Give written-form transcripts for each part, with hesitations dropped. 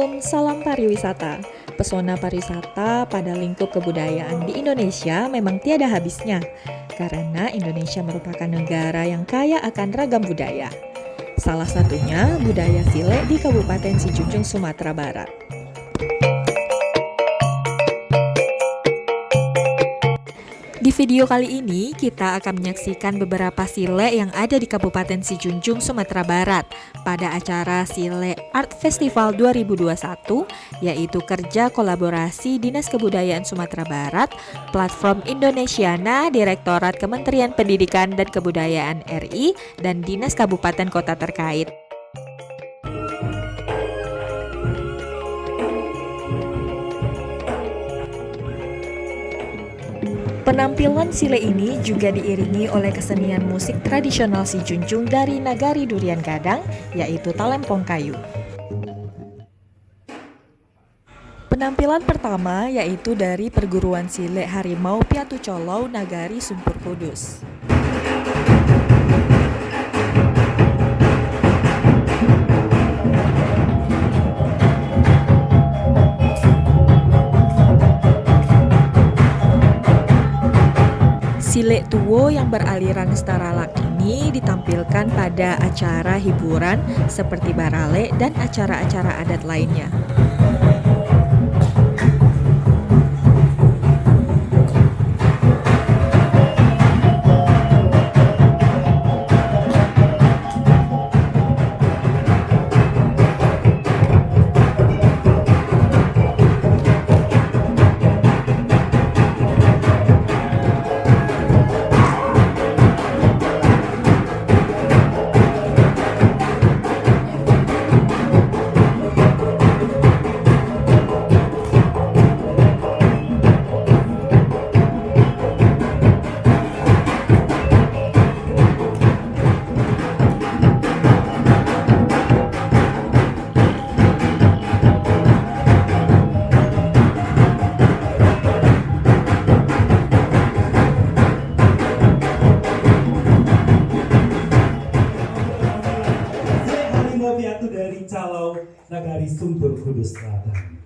Assalamualaikum, salam pariwisata. Pesona pariwisata pada lingkup kebudayaan di Indonesia memang tiada habisnya, karena Indonesia merupakan negara yang kaya akan ragam budaya. Salah satunya budaya Sile di Kabupaten Sijunjung, Sumatera Barat. Di video kali ini, kita akan menyaksikan beberapa Sile yang ada di Kabupaten Sijunjung, Sumatera Barat pada acara Sile Art Festival 2021, yaitu kerja kolaborasi Dinas Kebudayaan Sumatera Barat, Platform Indonesiana, Direktorat Kementerian Pendidikan dan Kebudayaan RI, dan Dinas Kabupaten Kota terkait. Penampilan Sile ini juga diiringi oleh kesenian musik tradisional Sijunjung dari Nagari Durian Gadang, yaitu Talempong Kayu. Penampilan pertama yaitu dari perguruan Sile Harimau Piatu Colow Nagari Sumpur Kudus. Sile Tuwo yang beraliran staralak ini ditampilkan pada acara hiburan seperti barale dan acara-acara adat lainnya. Dari Colow Nagari Sumpur Kudus Selatan.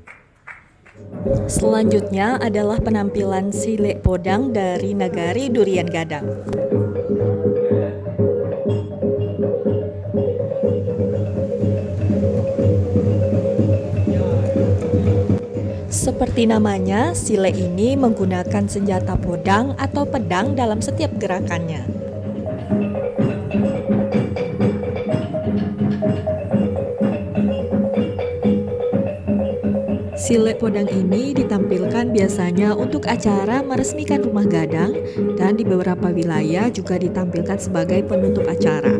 Selanjutnya adalah penampilan Sile Podang dari Nagari Durian Gadang. Seperti namanya, Sile ini menggunakan senjata podang atau pedang dalam setiap gerakannya. Sile Podang ini ditampilkan biasanya untuk acara meresmikan rumah gadang dan di beberapa wilayah juga ditampilkan sebagai penutup acara.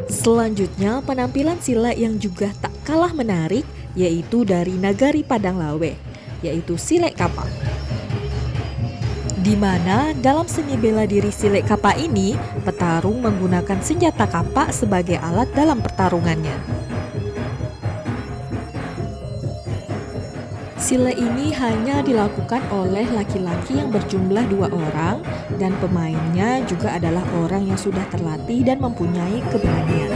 Selanjutnya, penampilan Sile yang juga tak kalah menarik yaitu dari Nagari Padang Lawe, yaitu Sile Kapa. Di mana dalam seni bela diri Sile Kapa ini, petarung menggunakan senjata kapa sebagai alat dalam pertarungannya. Sile ini hanya dilakukan oleh laki-laki yang berjumlah 2 orang dan pemainnya juga adalah orang yang sudah terlatih dan mempunyai keberanian.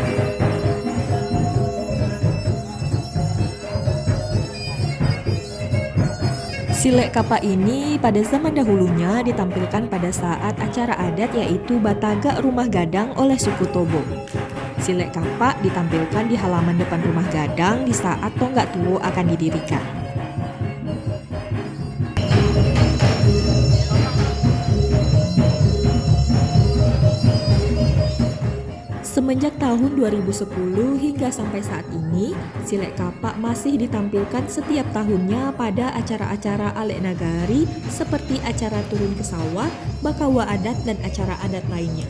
Silek kapa ini pada zaman dahulunya ditampilkan pada saat acara adat yaitu Batagak Rumah Gadang oleh suku Tobo. Silek kapa ditampilkan di halaman depan rumah gadang di saat tonggak tuo akan didirikan. Semenjak tahun 2010 hingga sampai saat ini, silek kapa masih ditampilkan setiap tahunnya pada acara-acara Alek Nagari seperti acara turun ke sawah, bakawa adat, dan acara adat lainnya.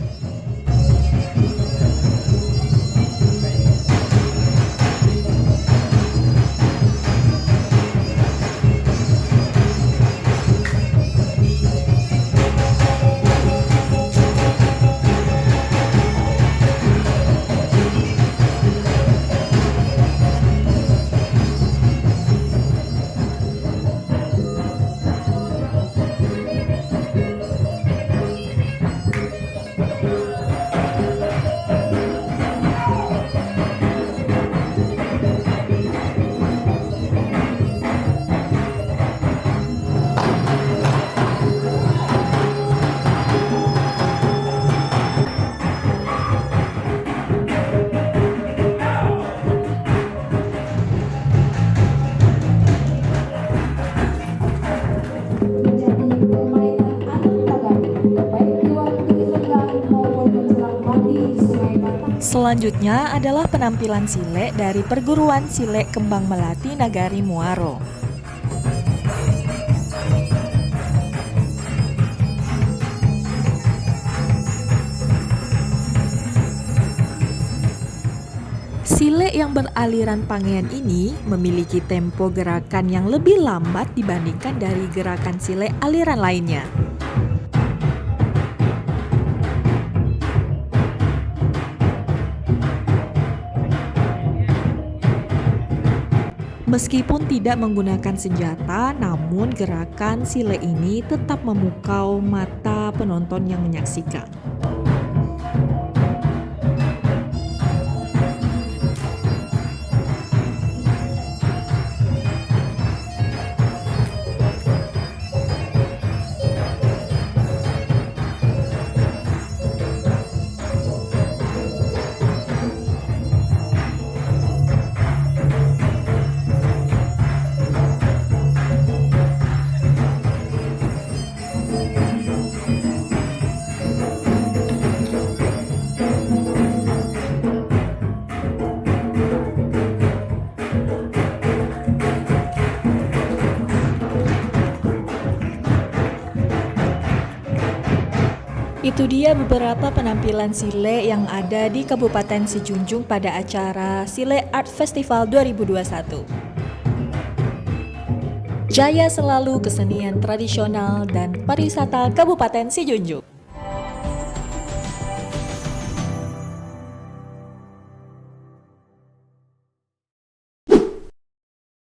Selanjutnya adalah penampilan silek dari perguruan silek Kembang Melati Nagari Muaro. Silek yang beraliran Pangean ini memiliki tempo gerakan yang lebih lambat dibandingkan dari gerakan silek aliran lainnya. Meskipun tidak menggunakan senjata, namun gerakan silek ini tetap memukau mata penonton yang menyaksikan. Itu dia beberapa penampilan silek yang ada di Kabupaten Sijunjung pada acara Silek Art Festival 2021. Jaya selalu kesenian tradisional dan pariwisata Kabupaten Sijunjung.